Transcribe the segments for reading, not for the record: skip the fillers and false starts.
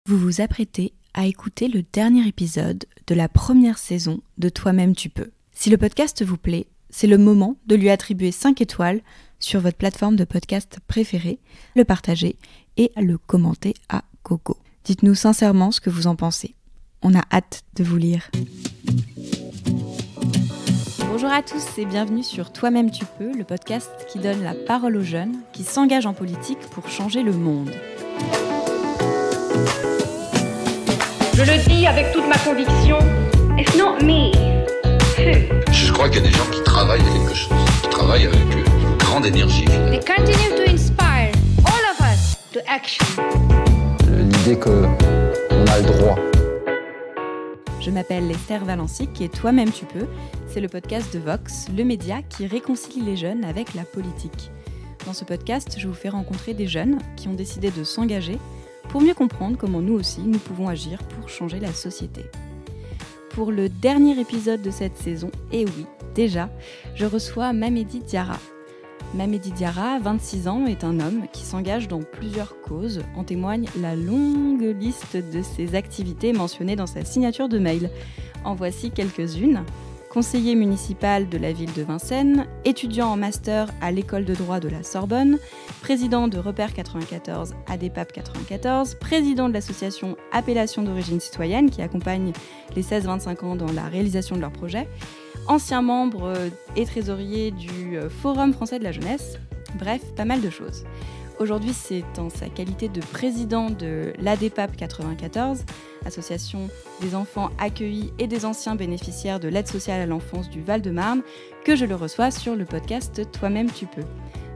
Vous vous apprêtez à écouter le dernier épisode de la première saison de Toi-même tu peux. Si le podcast vous plaît, c'est le moment de lui attribuer 5 étoiles sur votre plateforme de podcast préférée, le partager et le commenter à gogo. Dites-nous sincèrement ce que vous en pensez. On a hâte de vous lire. Bonjour à tous et bienvenue sur Toi-même tu peux, le podcast qui donne la parole aux jeunes qui s'engagent en politique pour changer le monde. Je le dis avec toute ma conviction, it's not me. Je crois qu'il y a des gens qui travaillent à quelque chose, qui travaillent avec une grande énergie. They continue to inspire all of us to action. L'idée qu'on a le droit. Je m'appelle Esther Valancic et Toi-même tu peux, c'est le podcast de Vox, le média qui réconcilie les jeunes avec la politique. Dans ce podcast, je vous fais rencontrer des jeunes qui ont décidé de s'engager pour mieux comprendre comment nous aussi, nous pouvons agir pour changer la société. Pour le dernier épisode de cette saison, et oui, déjà, je reçois Mamedy Diarra. Mamedy Diarra, 26 ans, est un homme qui s'engage dans plusieurs causes. En témoigne la longue liste de ses activités mentionnées dans sa signature de mail. En voici quelques-unes. Conseiller municipal de la ville de Vincennes, étudiant en master à l'école de droit de la Sorbonne, président de Repère 94 ADEPAP 94, président de l'association Appellation d'origine citoyenne qui accompagne les 16-25 ans dans la réalisation de leurs projets, ancien membre et trésorier du Forum français de la jeunesse, bref, pas mal de choses. Aujourd'hui, c'est en sa qualité de président de l'ADEPAP 94, association des enfants accueillis et des anciens bénéficiaires de l'aide sociale à l'enfance du Val-de-Marne, que je le reçois sur le podcast Toi-même tu peux.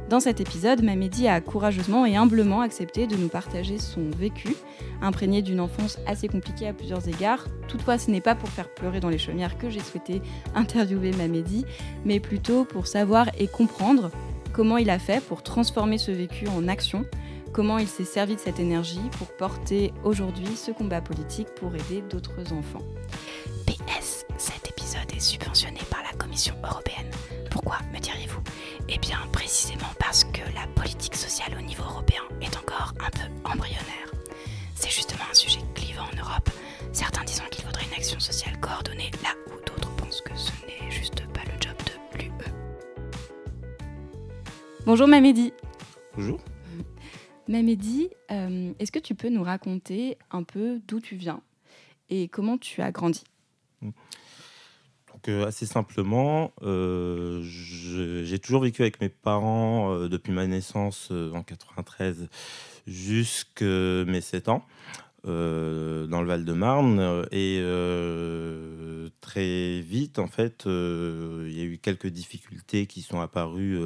Dans cet épisode, Mamedy a courageusement et humblement accepté de nous partager son vécu, imprégné d'une enfance assez compliquée à plusieurs égards. Toutefois, ce n'est pas pour faire pleurer dans les chaumières que j'ai souhaité interviewer Mamedy, mais plutôt pour savoir et comprendre comment il a fait pour transformer ce vécu en action, comment il s'est servi de cette énergie pour porter aujourd'hui ce combat politique pour aider d'autres enfants. PS, cet épisode est subventionné par la Commission européenne. Pourquoi, me diriez-vous ? Eh bien, précisément parce que la politique sociale au niveau européen est encore un peu embryonnaire. C'est justement un sujet clivant en Europe, certains disant qu'il faudrait une action sociale coordonnée là où d'autres pensent que ce n'est juste pas le job de l'UE. Bonjour Mamedy. Bonjour. Mamedy, est-ce que tu peux nous raconter un peu d'où tu viens et comment tu as grandi ? Donc, assez simplement, j'ai toujours vécu avec mes parents depuis ma naissance en 93 jusqu'à mes 7 ans. Dans le Val-de-Marne et très vite en fait il y a eu quelques difficultés qui sont apparues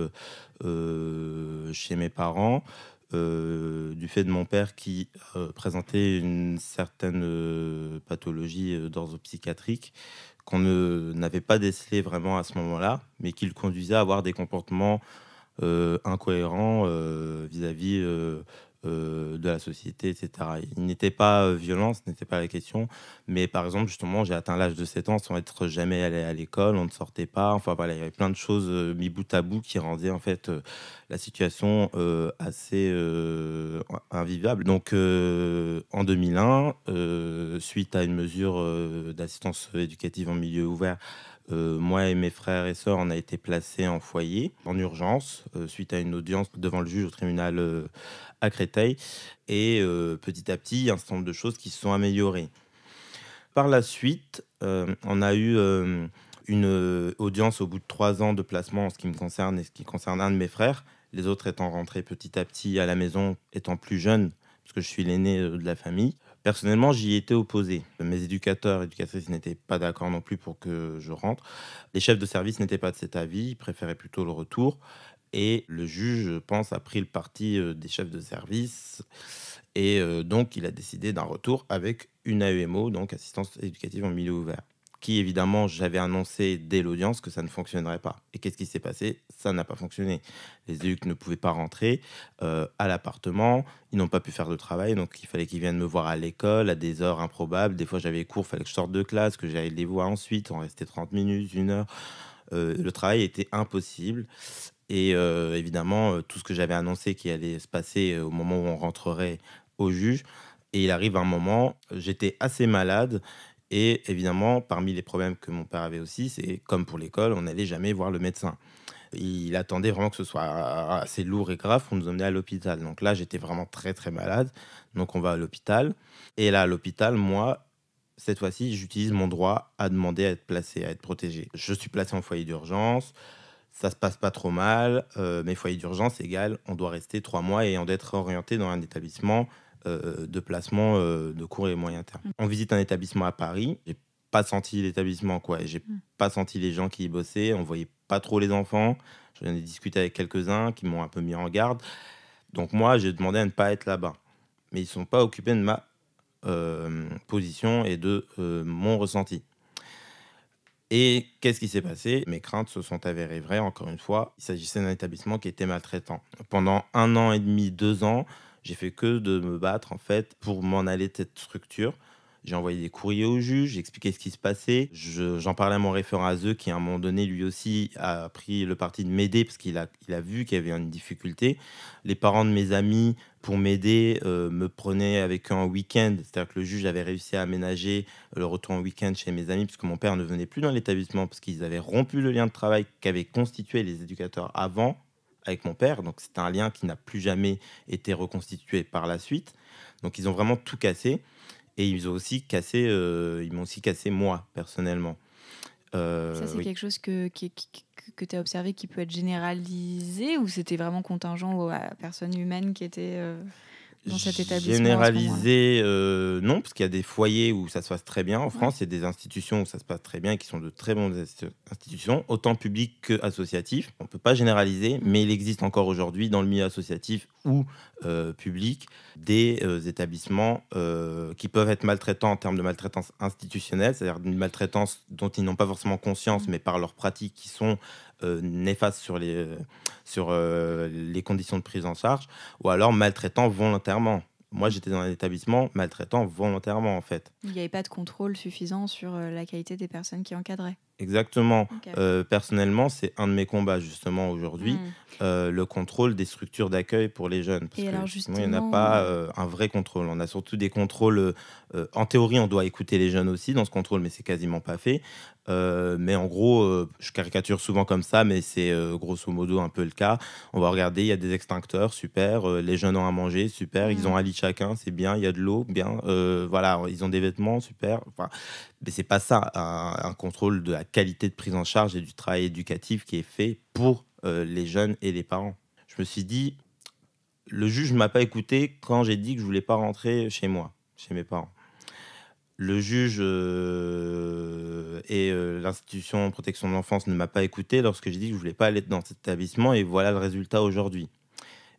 chez mes parents du fait de mon père qui présentait une certaine pathologie d'ordre psychiatrique qu'on n'avait pas décelé vraiment à ce moment-là, mais qui le conduisait à avoir des comportements incohérents vis-à-vis de la société, etc. Il n'était pas violent, ce n'était pas la question, mais par exemple, justement, j'ai atteint l'âge de 7 ans sans être jamais allé à l'école, on ne sortait pas, enfin voilà, il y avait plein de choses mis bout à bout qui rendaient en fait la situation assez invivable. Donc en 2001, suite à une mesure d'assistance éducative en milieu ouvert, moi et mes frères et sœurs, on a été placés en foyer, en urgence, suite à une audience devant le juge au tribunal à Créteil. Et petit à petit, il y a un certain nombre de choses qui se sont améliorées. Par la suite, on a eu une audience au bout de 3 ans de placement en ce qui me concerne et ce qui concerne un de mes frères, les autres étant rentrés petit à petit à la maison, étant plus jeunes, parce que je suis l'aîné de la famille. Personnellement, j'y étais opposé. Mes éducateurs et éducatrices n'étaient pas d'accord non plus pour que je rentre. Les chefs de service n'étaient pas de cet avis, ils préféraient plutôt le retour. Et le juge, je pense, a pris le parti des chefs de service. Et donc, il a décidé d'un retour avec une AEMO, donc assistance éducative en milieu ouvert, qui évidemment, j'avais annoncé dès l'audience que ça ne fonctionnerait pas. Et qu'est-ce qui s'est passé ? Ça n'a pas fonctionné. Les éducs ne pouvaient pas rentrer à l'appartement, ils n'ont pas pu faire de travail, donc il fallait qu'ils viennent me voir à l'école à des heures improbables. Des fois, j'avais cours, il fallait que je sorte de classe, que j'aille les voir ensuite, on restait 30 minutes, 1 heure. Le travail était impossible. Et évidemment, tout ce que j'avais annoncé qui allait se passer au moment où on rentrerait au juge Et il arrive un moment, j'étais assez malade. Et évidemment, parmi les problèmes que mon père avait aussi, c'est comme pour l'école, on n'allait jamais voir le médecin. Il attendait vraiment que ce soit assez lourd et grave pour nous emmener à l'hôpital. Donc là, j'étais vraiment très, très malade. Donc on va à l'hôpital. Et là, à l'hôpital, moi, cette fois-ci, j'utilise mon droit à demander à être placé, à être protégé. Je suis placé en foyer d'urgence. Ça se passe pas trop mal. Mais foyer d'urgence égale, on doit rester 3 mois et on doit être orienté dans un établissement de placement de court et moyen terme. On visite un établissement à Paris. J'ai pas senti l'établissement, quoi. Et j'ai pas senti les gens qui y bossaient. On voyait pas trop les enfants. J'en ai discuté avec quelques-uns qui m'ont un peu mis en garde. Donc moi, j'ai demandé à ne pas être là-bas. Mais ils ne sont pas occupés de ma position et de mon ressenti. Et qu'est-ce qui s'est passé? Mes craintes se sont avérées vraies, encore une fois. Il s'agissait d'un établissement qui était maltraitant. Pendant 1 an et demi, 2 ans, j'ai fait que de me battre, en fait, pour m'en aller de cette structure. J'ai envoyé des courriers au juge, j'ai expliqué ce qui se passait. J'en parlais à mon référent ASE qui, à un moment donné, lui aussi, a pris le parti de m'aider parce qu'il a vu qu'il y avait une difficulté. Les parents de mes amis, pour m'aider, me prenaient avec eux en week-end. C'est-à-dire que le juge avait réussi à aménager le retour en week-end chez mes amis, puisque mon père ne venait plus dans l'établissement, parce qu'ils avaient rompu le lien de travail qu'avaient constitué les éducateurs avant avec mon père. Donc c'est un lien qui n'a plus jamais été reconstitué par la suite. Donc ils ont vraiment tout cassé. Et ils m'ont aussi cassé moi, personnellement. Ça, c'est Oui. quelque chose que tu as observé qui peut être généralisé ou c'était vraiment contingent aux personnes humaines qui étaient dans cet établissement à ce moment-là? Généralisé, non, parce qu'il y a des foyers où ça se passe très bien en France, il y a des institutions où ça se passe très bien et qui sont de très bonnes institutions, autant publiques qu'associatives. On ne peut pas généraliser, mais il existe encore aujourd'hui dans le milieu associatif ou public des établissements qui peuvent être maltraitants en termes de maltraitance institutionnelle, c'est-à-dire une maltraitance dont ils n'ont pas forcément conscience, mais par leurs pratiques qui sont néfastes sur les conditions de prise en charge, ou alors maltraitant volontairement. Moi, j'étais dans un établissement maltraitant volontairement, en fait. Il n'y avait pas de contrôle suffisant sur la qualité des personnes qui encadraient. Exactement. Ok. Personnellement, c'est un de mes combats, justement, aujourd'hui, le contrôle des structures d'accueil pour les jeunes. Parce Et que alors, sinon, il n'y en a justement, pas un vrai contrôle. On a surtout des contrôles... en théorie, on doit écouter les jeunes aussi dans ce contrôle, mais c'est quasiment pas fait. Mais en gros, je caricature souvent comme ça, mais c'est grosso modo un peu le cas. On va regarder, il y a des extincteurs, super. Les jeunes ont à manger, super. Ils ont un lit chacun, c'est bien. Il y a de l'eau, bien. Voilà, ils ont des vêtements, super. Enfin, mais c'est pas ça, un contrôle de la qualité de prise en charge et du travail éducatif qui est fait pour les jeunes et les parents. Je me suis dit, le juge ne m'a pas écouté quand j'ai dit que je voulais pas rentrer chez moi, chez mes parents. Le juge et l'institution de protection de l'enfance ne m'a pas écouté lorsque j'ai dit que je voulais pas aller dans cet établissement, et voilà le résultat aujourd'hui.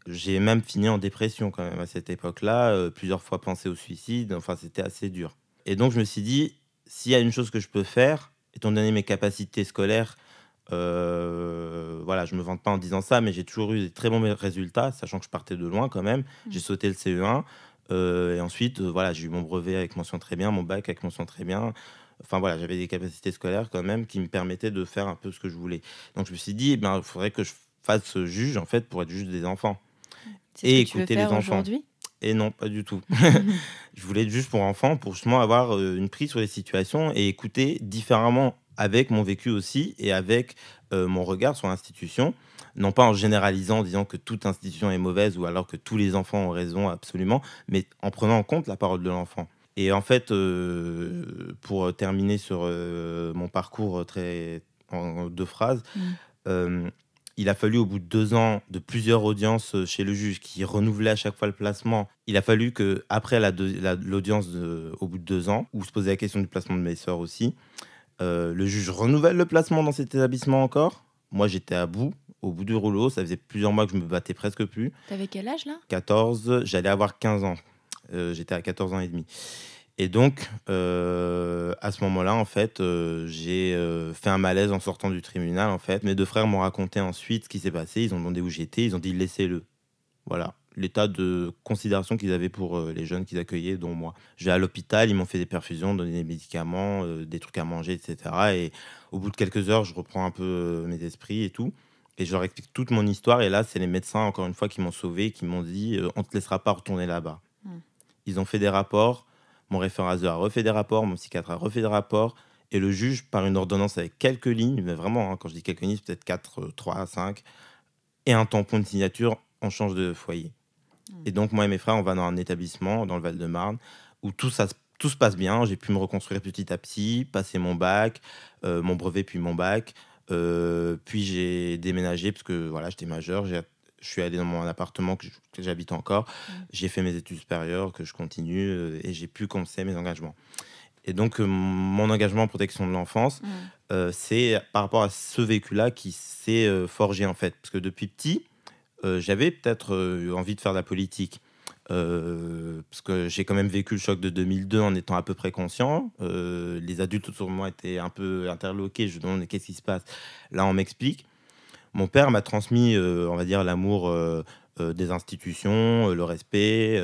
J'ai même fini en dépression quand même à cette époque-là, plusieurs fois pensé au suicide, enfin c'était assez dur. Et donc je me suis dit, s'il y a une chose que je peux faire, étant donné mes capacités scolaires, voilà, je me vante pas en disant ça, mais j'ai toujours eu des très bons résultats, sachant que je partais de loin quand même. J'ai sauté le CE1. Et ensuite, voilà, j'ai eu mon brevet avec mention très bien, mon bac avec mention très bien. Enfin voilà, j'avais des capacités scolaires quand même qui me permettaient de faire un peu ce que je voulais. Donc je me suis dit, eh ben, il faudrait que je fasse juge en fait pour être juge des enfants c'est et ce que tu veux écouter les faire enfants. aujourd'hui? Et non, pas du tout. Je voulais être juge pour enfants pour justement avoir une prise sur les situations et écouter différemment avec mon vécu aussi et avec mon regard sur l'institution. Non pas en généralisant, en disant que toute institution est mauvaise ou alors que tous les enfants ont raison absolument, mais en prenant en compte la parole de l'enfant. Et en fait, pour terminer sur mon parcours très en 2 phrases, il a fallu au bout de 2 ans de plusieurs audiences chez le juge qui renouvelait à chaque fois le placement. Il a fallu qu'après l'audience au bout de 2 ans, où se posait la question du placement de mes sœurs aussi, le juge renouvelle le placement dans cet établissement encore. Moi, j'étais au bout du rouleau. Ça faisait plusieurs mois que je me battais presque plus. T'avais quel âge là? 14, j'allais avoir 15 ans. J'étais à 14 ans et demi. Et donc, à ce moment-là, en fait, j'ai fait un malaise en sortant du tribunal. En fait, mes 2 frères m'ont raconté ensuite ce qui s'est passé. Ils ont demandé où j'étais. Ils ont dit laissez-le. Voilà, l'état de considération qu'ils avaient pour les jeunes qu'ils accueillaient, dont moi. Je vais à l'hôpital, ils m'ont fait des perfusions, donné des médicaments, des trucs à manger, etc. Et au bout de quelques heures, je reprends un peu mes esprits et tout. Et je leur explique toute mon histoire. Et là, c'est les médecins, encore une fois, qui m'ont sauvé, qui m'ont dit on ne te laissera pas retourner là-bas. Ils ont fait des rapports, mon référent ASE a refait des rapports, mon psychiatre a refait des rapports, et le juge, par une ordonnance avec quelques lignes, mais vraiment, hein, quand je dis quelques lignes, c'est peut-être 4, 3, 5, et un tampon de signature, on change de foyer. Et donc, moi et mes frères, on va dans un établissement dans le Val-de-Marne où tout se passe bien. J'ai pu me reconstruire petit à petit, passer mon bac, mon brevet, puis mon bac. Puis j'ai déménagé parce que voilà, j'étais majeur. Je suis allé dans mon appartement que j'habite encore. J'ai fait mes études supérieures, que je continue, et j'ai pu commencer mes engagements. Et donc, mon engagement en protection de l'enfance, c'est par rapport à ce vécu-là qui s'est forgé, en fait. Parce que depuis petit, j'avais peut-être envie de faire de la politique. Parce que j'ai quand même vécu le choc de 2002 en étant à peu près conscient. Les adultes autour de moi étaient un peu interloqués. Je me demande qu'est-ce qui se passe. Là, on m'explique. Mon père m'a transmis, on va dire, l'amour des institutions, le respect,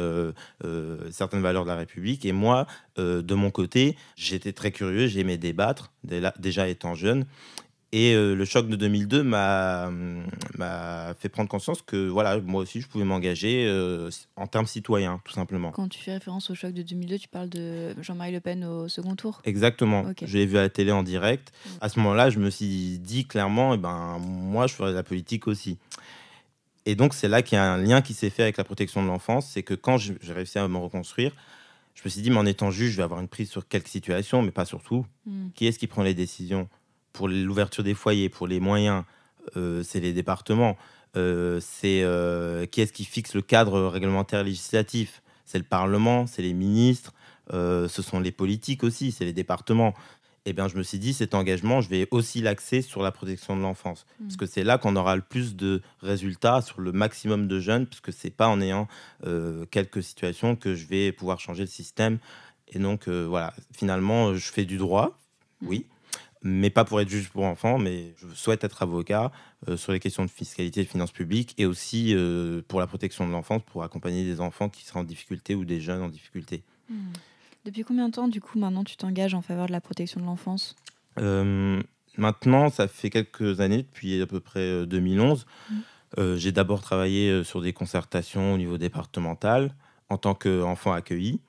certaines valeurs de la République. Et moi, de mon côté, j'étais très curieux, j'aimais débattre, déjà étant jeune. Et le choc de 2002 m'a fait prendre conscience que voilà, moi aussi, je pouvais m'engager en termes citoyens, tout simplement. Quand tu fais référence au choc de 2002, tu parles de Jean-Marie Le Pen au second tour? Exactement. Ok. Je l'ai vu à la télé en direct. À ce moment-là, je me suis dit clairement, moi, je ferais de la politique aussi. Et donc, c'est là qu'il y a un lien qui s'est fait avec la protection de l'enfance. C'est que quand j'ai réussi à me reconstruire, je me suis dit, mais en étant juge, je vais avoir une prise sur quelques situations, mais pas sur tout. Qui est-ce qui prend les décisions? Pour l'ouverture des foyers, pour les moyens, c'est les départements. Qui est-ce qui fixe le cadre réglementaire législatif? C'est le Parlement, c'est les ministres, ce sont les politiques aussi, c'est les départements. Et bien, je me suis dit, cet engagement, je vais aussi l'axer sur la protection de l'enfance. Parce que c'est là qu'on aura le plus de résultats sur le maximum de jeunes, puisque ce n'est pas en ayant quelques situations que je vais pouvoir changer le système. Et donc, voilà, finalement, je fais du droit, oui, mais pas pour être juge pour enfants, mais je souhaite être avocat sur les questions de fiscalité et de finances publiques, et aussi pour la protection de l'enfance, pour accompagner des enfants qui seraient en difficulté ou des jeunes en difficulté. Depuis combien de temps, du coup, maintenant, tu t'engages en faveur de la protection de l'enfance? Maintenant, ça fait quelques années, depuis à peu près 2011. J'ai d'abord travaillé sur des concertations au niveau départemental en tant qu'enfant accueilli.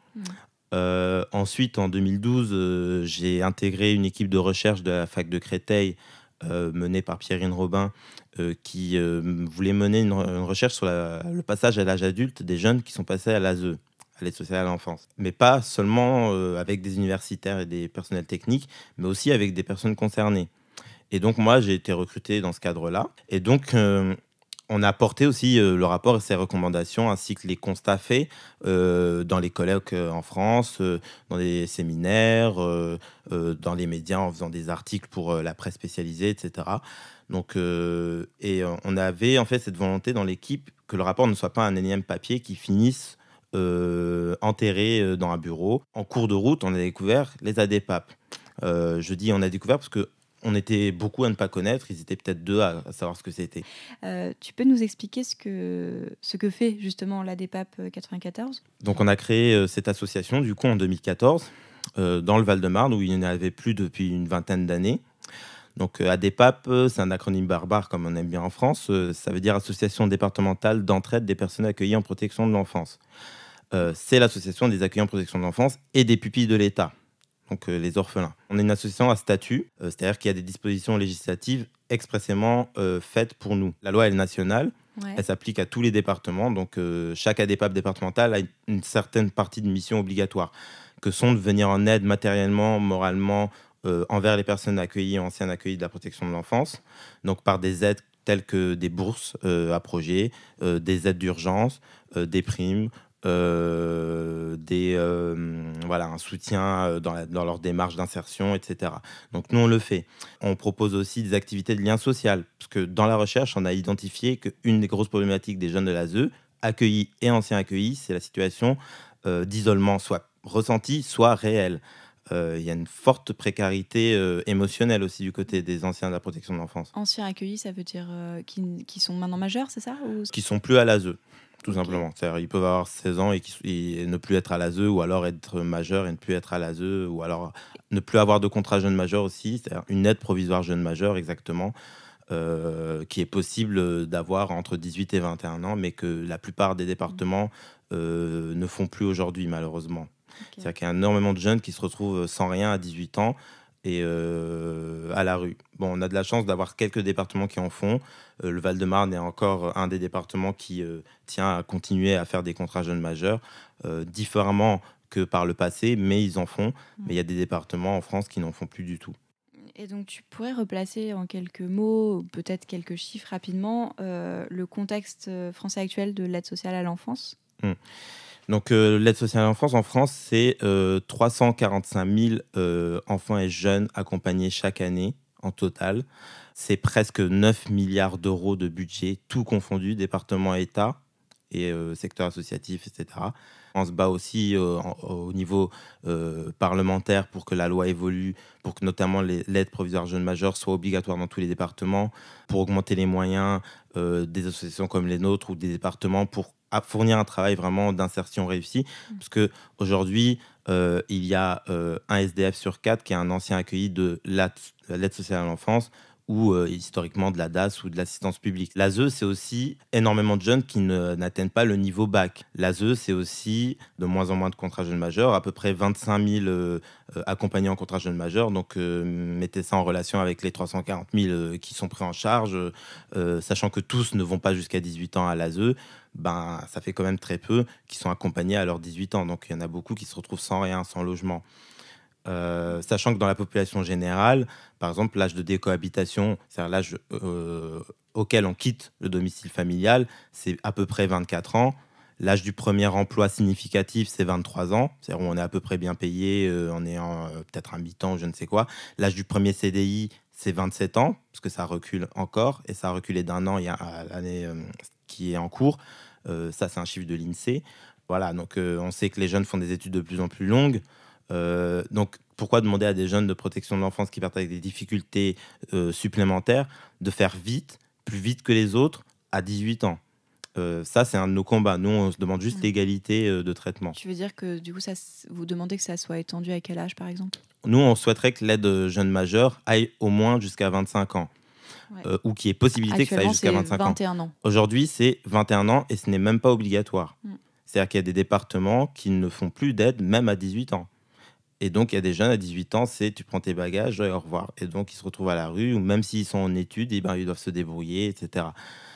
Ensuite, en 2012, j'ai intégré une équipe de recherche de la fac de Créteil menée par Pierrine Robin qui voulait mener une recherche sur le passage à l'âge adulte des jeunes qui sont passés à l'ASE, à l'aide sociale à l'enfance. Mais pas seulement avec des universitaires et des personnels techniques, mais aussi avec des personnes concernées. Et donc, moi, j'ai été recruté dans ce cadre-là. Et donc, on a apporté aussi le rapport et ses recommandations, ainsi que les constats faits dans les colloques en France, dans les séminaires, dans les médias, en faisant des articles pour la presse spécialisée, etc. Donc, on avait en fait cette volonté dans l'équipe que le rapport ne soit pas un énième papier qui finisse enterré dans un bureau. En cours de route, on a découvert les ADPAP. Je dis on a découvert parce que on était beaucoup à ne pas connaître, ils étaient peut-être 2 à savoir ce que c'était. Tu peux nous expliquer ce que fait justement l'ADPAP 94? Donc on a créé cette association du coup en 2014 dans le Val-de-Marne où il n'y en avait plus depuis une vingtaine d'années. Donc ADPAP, c'est un acronyme barbare comme on aime bien en France, ça veut dire Association départementale d'entraide des personnes accueillies en protection de l'enfance. C'est l'association des accueillants en protection de l'enfance et des pupilles de l'État. Donc les orphelins. On est une association à statut, c'est-à-dire qu'il y a des dispositions législatives expressément faites pour nous. La loi est nationale, elle s'applique à tous les départements, donc chaque ADPAP départemental a une certaine partie de mission obligatoire, que sont de venir en aide matériellement, moralement, envers les personnes accueillies et anciennes accueillies de la protection de l'enfance, donc par des aides telles que des bourses à projets, des aides d'urgence, des primes, un soutien dans leur démarche d'insertion, etc. Donc nous, on le fait. On propose aussi des activités de lien social, parce que dans la recherche, on a identifié qu'une des grosses problématiques des jeunes de l'ASE, accueillis et anciens accueillis, c'est la situation d'isolement, soit ressentie, soit réelle. Il y a une forte précarité émotionnelle aussi du côté des anciens de la protection de l'enfance. Anciens accueillis, ça veut dire qui sont maintenant majeurs, c'est ça ou... Qui sont plus à l'ASE. Tout simplement. C'est-à-dire, ils peuvent avoir 16 ans et ne plus être à l'ASE, ou alors être majeur et ne plus être à l'ASE, ou alors ne plus avoir de contrat jeune majeur aussi, c'est-à-dire une aide provisoire jeune majeur, exactement, qui est possible d'avoir entre 18 et 21 ans, mais que la plupart des départements ne font plus aujourd'hui, malheureusement. Ok. C'est-à-dire qu'il y a énormément de jeunes qui se retrouvent sans rien à 18 ans et à la rue. Bon, on a de la chance d'avoir quelques départements qui en font. Le Val-de-Marne est encore un des départements qui tient à continuer à faire des contrats jeunes majeurs, différemment que par le passé, mais ils en font. Mais il y a des départements en France qui n'en font plus du tout. Et donc, tu pourrais replacer en quelques mots, ou peut-être quelques chiffres rapidement, le contexte français actuel de l'aide sociale à l'enfance. Donc, l'aide sociale à l'enfance en France, c'est 345 000 enfants et jeunes accompagnés chaque année en total. C'est presque 9 milliards d'euros de budget, tout confondu, département, État et secteur associatif, etc. On se bat aussi au niveau parlementaire pour que la loi évolue, pour que notamment l'aide provisoire jeunes majeurs soit obligatoire dans tous les départements, pour augmenter les moyens des associations comme les nôtres ou des départements pour fournir un travail vraiment d'insertion réussi. Parce qu'aujourd'hui, il y a un SDF sur 4 qui est un ancien accueilli de l'aide sociale à l'enfance ou historiquement de la DAS ou de l'assistance publique. L'ASE, c'est aussi énormément de jeunes qui n'atteignent pas le niveau bac. L'ASE, c'est aussi de moins en moins de contrats jeunes majeurs, à peu près 25 000 accompagnés en contrat jeunes majeurs. Donc, mettez ça en relation avec les 340 000 qui sont pris en charge, sachant que tous ne vont pas jusqu'à 18 ans à l'ASE. Ben, ça fait quand même très peu qui sont accompagnés à leurs 18 ans. Donc, il y en a beaucoup qui se retrouvent sans rien, sans logement. Sachant que dans la population générale, par exemple, l'âge de décohabitation, c'est-à-dire l'âge auquel on quitte le domicile familial, c'est à peu près 24 ans. L'âge du premier emploi significatif, c'est 23 ans. C'est-à-dire où on est à peu près bien payé, en ayant peut-être un mi-temps, je ne sais quoi. L'âge du premier CDI, c'est 27 ans, parce que ça recule encore, et ça a reculé d'un an il y a l'année qui est en cours. Ça, c'est un chiffre de l'INSEE. Voilà, donc on sait que les jeunes font des études de plus en plus longues. Donc, pourquoi demander à des jeunes de protection de l'enfance qui partent avec des difficultés supplémentaires de faire vite, plus vite que les autres, à 18 ans? Ça, c'est un de nos combats. Nous, on se demande juste l'égalité de traitement. Tu veux dire que du coup, vous demandez que ça soit étendu à quel âge, par exemple? Nous, on souhaiterait que l'aide jeune majeure aille au moins jusqu'à 25 ans. Ouais. Ou qu'il y ait possibilité que ça aille Actuellement, jusqu'à c'est 25 ans. 21 ans. Aujourd'hui, c'est 21 ans et ce n'est même pas obligatoire. C'est-à-dire qu'il y a des départements qui ne font plus d'aide même à 18 ans. Et donc, il y a des jeunes à 18 ans, c'est tu prends tes bagages et au revoir. Et donc, ils se retrouvent à la rue, ou même s'ils sont en études, ils doivent se débrouiller, etc.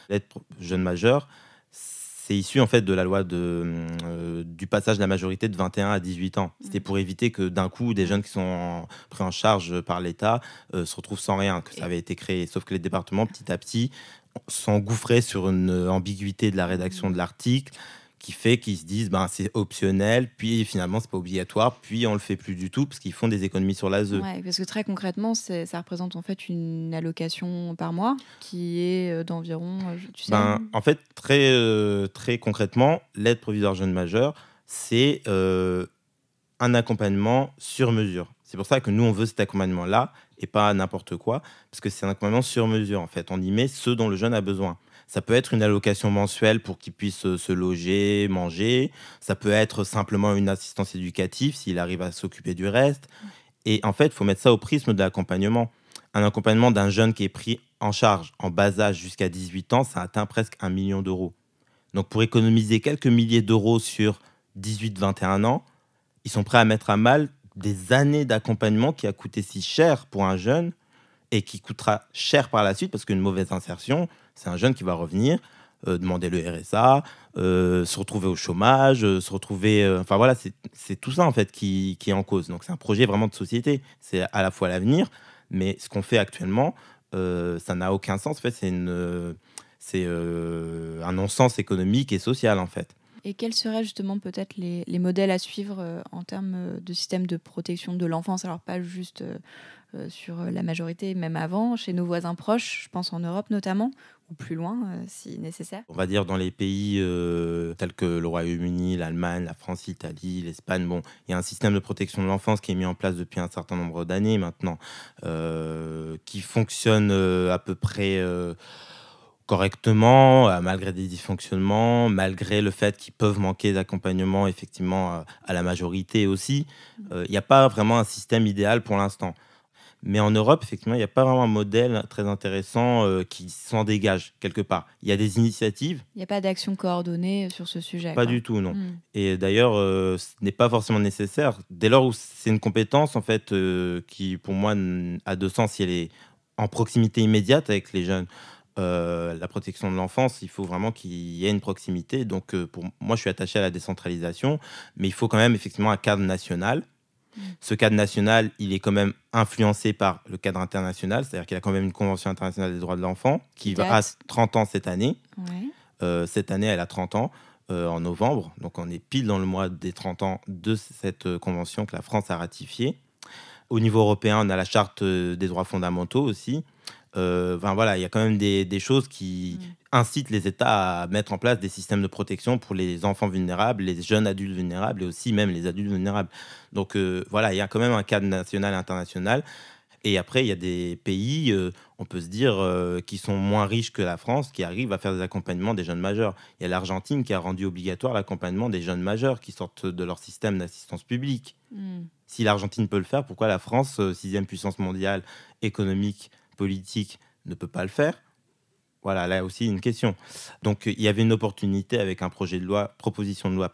L'aide jeune majeur, c'est issu en fait de la loi du passage de la majorité de 21 à 18 ans. C'était pour éviter que d'un coup, des jeunes qui sont pris en charge par l'État se retrouvent sans rien, que ça avait été créé. Sauf que les départements, petit à petit, s'engouffraient sur une ambiguïté de la rédaction de l'article qui fait qu'ils se disent c'est optionnel, puis finalement c'est pas obligatoire, puis on le fait plus du tout parce qu'ils font des économies sur l'ASE. Ouais, parce que très concrètement, ça représente en fait une allocation par mois qui est d'environ, tu sais. En fait, très concrètement, l'aide provisoire jeune majeur, c'est un accompagnement sur mesure. C'est pour ça que nous, on veut cet accompagnement-là et pas n'importe quoi, parce que c'est un accompagnement sur mesure, en fait. On y met ce dont le jeune a besoin. Ça peut être une allocation mensuelle pour qu'il puisse se loger, manger. Ça peut être simplement une assistance éducative s'il arrive à s'occuper du reste. Et en fait, il faut mettre ça au prisme de l'accompagnement. Un accompagnement d'un jeune qui est pris en charge en bas âge jusqu'à 18 ans, ça atteint presque 1 million d'euros. Donc, pour économiser quelques milliers d'euros sur 18-21 ans, ils sont prêts à mettre à mal des années d'accompagnement qui a coûté si cher pour un jeune et qui coûtera cher par la suite parce qu'une mauvaise insertion, c'est un jeune qui va revenir, demander le RSA, se retrouver au chômage, se retrouver... Enfin voilà, c'est tout ça en fait qui est en cause. Donc c'est un projet vraiment de société. C'est à la fois l'avenir, mais ce qu'on fait actuellement, ça n'a aucun sens. En fait, c'est un non-sens économique et social en fait. Et quels seraient justement peut-être les modèles à suivre en termes de système de protection de l'enfance? Alors pas juste sur la majorité, même avant, chez nos voisins proches, je pense en Europe notamment, ou plus loin si nécessaire. On va dire dans les pays tels que le Royaume-Uni, l'Allemagne, la France, l'Italie, l'Espagne, il y a un système de protection de l'enfance qui est mis en place depuis un certain nombre d'années maintenant, qui fonctionne à peu près... correctement, malgré des dysfonctionnements, malgré le fait qu'ils peuvent manquer d'accompagnement effectivement à la majorité aussi. Il n'y a pas vraiment un système idéal pour l'instant. Mais en Europe, effectivement, il n'y a pas vraiment un modèle très intéressant qui s'en dégage quelque part. Il y a des initiatives. Il n'y a pas d'action coordonnée sur ce sujet, Pas quoi. du tout, non. Mm. Et d'ailleurs, ce n'est pas forcément nécessaire. Dès lors où c'est une compétence, en fait, qui, pour moi, a deux sens. Si elle est en proximité immédiate avec les jeunes, la protection de l'enfance, il faut vraiment qu'il y ait une proximité. Donc, pour moi, je suis attaché à la décentralisation, mais il faut quand même, effectivement, un cadre national. Ce cadre national, il est quand même influencé par le cadre international, c'est-à-dire qu'il y a quand même une Convention internationale des droits de l'enfant qui va à 30 ans cette année. Ouais. Cette année, elle a 30 ans en novembre. Donc, on est pile dans le mois des 30 ans de cette convention que la France a ratifiée. Au niveau européen, on a la charte des droits fondamentaux aussi. Voilà, il y a quand même des choses qui incitent les États à mettre en place des systèmes de protection pour les enfants vulnérables, les jeunes adultes vulnérables et aussi même les adultes vulnérables. Donc voilà, il y a quand même un cadre national et international. Et après, il y a des pays, on peut se dire, qui sont moins riches que la France, qui arrivent à faire des accompagnements des jeunes majeurs. Il y a l'Argentine qui a rendu obligatoire l'accompagnement des jeunes majeurs qui sortent de leur système d'assistance publique. Si l'Argentine peut le faire, pourquoi la France, sixième puissance mondiale économique, politique, ne peut pas le faire? Voilà, là aussi une question. Donc il y avait une opportunité avec un proposition de loi,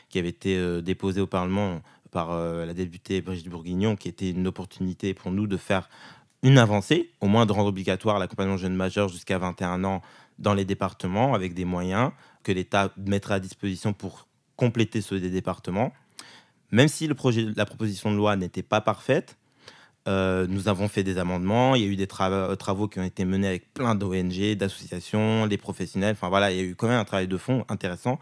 qui avait été déposée au Parlement par la députée Brigitte Bourguignon, qui était une opportunité pour nous de faire une avancée, au moins de rendre obligatoire l'accompagnement jeunes majeurs jusqu'à 21 ans dans les départements, avec des moyens que l'État mettrait à disposition pour compléter ceux des départements. Même si la proposition de loi n'était pas parfaite, nous avons fait des amendements, il y a eu des travaux qui ont été menés avec plein d'ONG, d'associations, des professionnels. Enfin voilà, il y a eu quand même un travail de fond intéressant.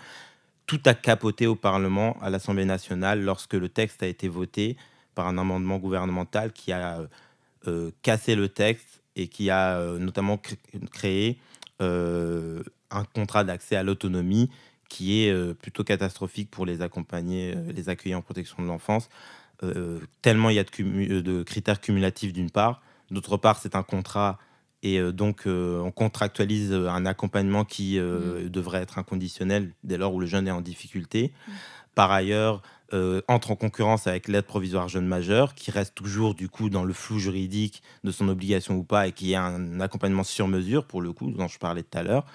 Tout a capoté au Parlement, à l'Assemblée nationale, lorsque le texte a été voté par un amendement gouvernemental qui a cassé le texte et qui a notamment créé un contrat d'accès à l'autonomie qui est plutôt catastrophique pour les accompagner, les accueillir en protection de l'enfance. Tellement il y a de critères cumulatifs d'une part. D'autre part, c'est un contrat et donc on contractualise un accompagnement qui devrait être inconditionnel dès lors où le jeune est en difficulté. Par ailleurs, entre en concurrence avec l'aide provisoire jeune majeur, qui reste toujours du coup dans le flou juridique de son obligation ou pas et qui est un accompagnement sur mesure pour le coup dont je parlais tout à l'heure.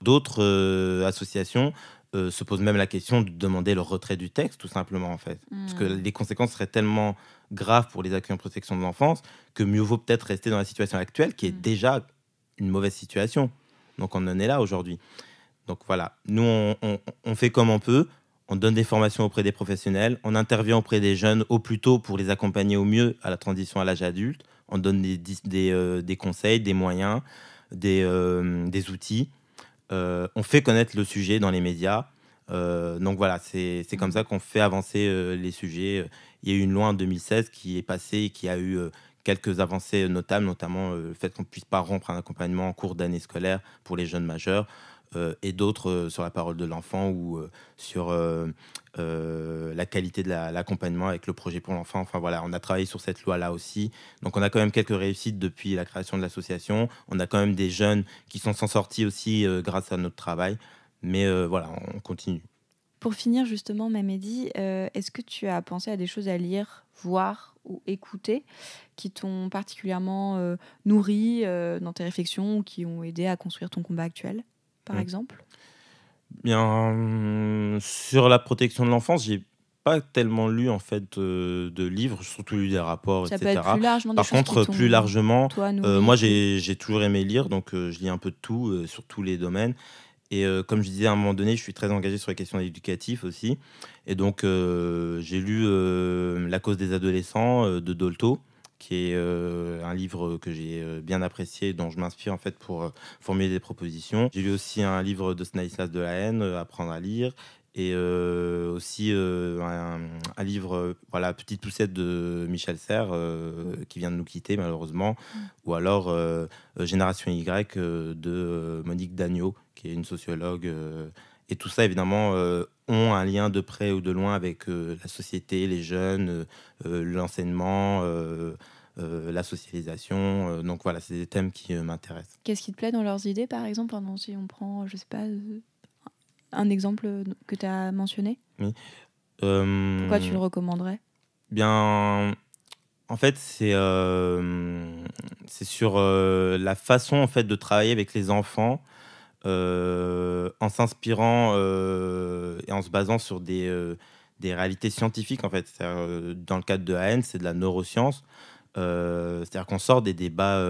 D'autres associations se posent même la question de demander le retrait du texte tout simplement en fait, parce que les conséquences seraient tellement graves pour les accueillants en protection de l'enfance que mieux vaut peut-être rester dans la situation actuelle qui est déjà une mauvaise situation. Donc on en est là aujourd'hui. Donc voilà, nous on fait comme on peut. On donne des formations auprès des professionnels, on intervient auprès des jeunes au plus tôt pour les accompagner au mieux à la transition à l'âge adulte. On donne des conseils, des moyens, des outils. On fait connaître le sujet dans les médias. Donc voilà, c'est comme ça qu'on fait avancer les sujets. Il y a eu une loi en 2016 qui est passée et qui a eu quelques avancées notables, notamment le fait qu'on ne puisse pas rompre un accompagnement en cours d'année scolaire pour les jeunes majeurs. Et d'autres sur la parole de l'enfant ou sur la qualité de l'accompagnement avec le projet pour l'enfant. Enfin voilà, on a travaillé sur cette loi-là aussi. Donc on a quand même quelques réussites depuis la création de l'association. On a quand même des jeunes qui s'en sont sortis aussi grâce à notre travail. Mais voilà, on continue. Pour finir justement, Mamedy, est-ce que tu as pensé à des choses à lire, voir ou écouter qui t'ont particulièrement nourri dans tes réflexions ou qui ont aidé à construire ton combat actuel, par exemple? Bien, sur la protection de l'enfance, j'ai pas tellement lu en fait de livres, j'ai surtout lu des rapports, Ça etc. peut être plus largement des Par choses qui contre, t'ont, plus largement, toi, nourri. moi j'ai toujours aimé lire, donc je lis un peu de tout sur tous les domaines. Et comme je disais à un moment donné, je suis très engagé sur les questions éducatives aussi. Et donc j'ai lu La cause des adolescents de Dolto, qui est un livre que j'ai bien apprécié, dont je m'inspire en fait pour formuler des propositions. J'ai lu aussi un livre de Stanislas Dehaene, Apprendre à lire, et aussi un livre, voilà, Petite poussette de Michel Serres, qui vient de nous quitter malheureusement, ou alors Génération Y de Monique Dagneau, qui est une sociologue. Et tout ça, évidemment, ont un lien de près ou de loin avec la société, les jeunes, l'enseignement, la socialisation. Donc voilà, c'est des thèmes qui m'intéressent. Qu'est-ce qui te plaît dans leurs idées, par exemple, si on prend, je sais pas, un exemple que tu as mentionné? Oui. Pourquoi tu le recommanderais? Bien, En fait, c'est sur la façon en fait, de travailler avec les enfants en s'inspirant et en se basant sur des réalités scientifiques. En fait. Dans le cadre de AN, c'est de la neuroscience. C'est-à-dire qu'on sort des débats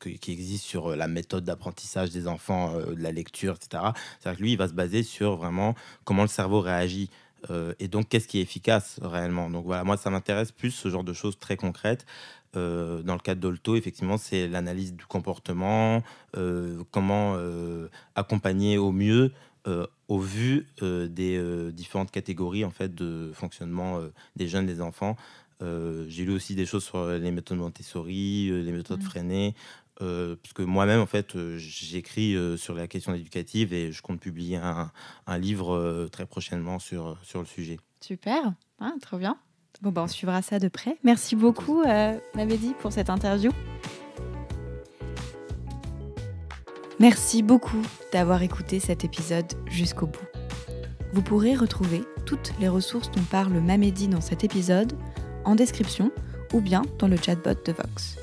qui existent sur la méthode d'apprentissage des enfants, de la lecture, etc. C'est-à-dire que lui, il va se baser sur vraiment comment le cerveau réagit et donc qu'est-ce qui est efficace réellement. Donc voilà, moi, ça m'intéresse plus ce genre de choses très concrètes. Dans le cadre d'Olto, effectivement, c'est l'analyse du comportement, comment accompagner au mieux au vu des différentes catégories en fait, de fonctionnement des jeunes, des enfants. J'ai lu aussi des choses sur les méthodes Montessori, les méthodes freinées, parce que moi-même, en fait, j'écris sur la question éducative et je compte publier un livre très prochainement sur le sujet. Super, trop bien. Bon, on suivra ça de près. Merci beaucoup, Mamedy, pour cette interview. Merci beaucoup d'avoir écouté cet épisode jusqu'au bout. Vous pourrez retrouver toutes les ressources dont parle Mamedy dans cet épisode en description ou bien dans le chatbot de Vox.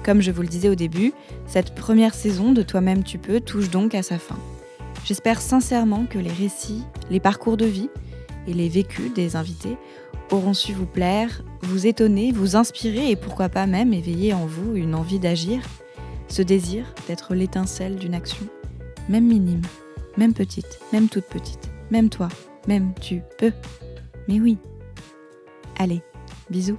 Comme je vous le disais au début, cette première saison de Toi-même tu peux touche donc à sa fin. J'espère sincèrement que les récits, les parcours de vie et les vécus des invités auront su vous plaire, vous étonner, vous inspirer et pourquoi pas même éveiller en vous une envie d'agir, ce désir d'être l'étincelle d'une action, même minime, même petite, même toute petite, même toi, même tu peux. Mais oui. Allez, bisous.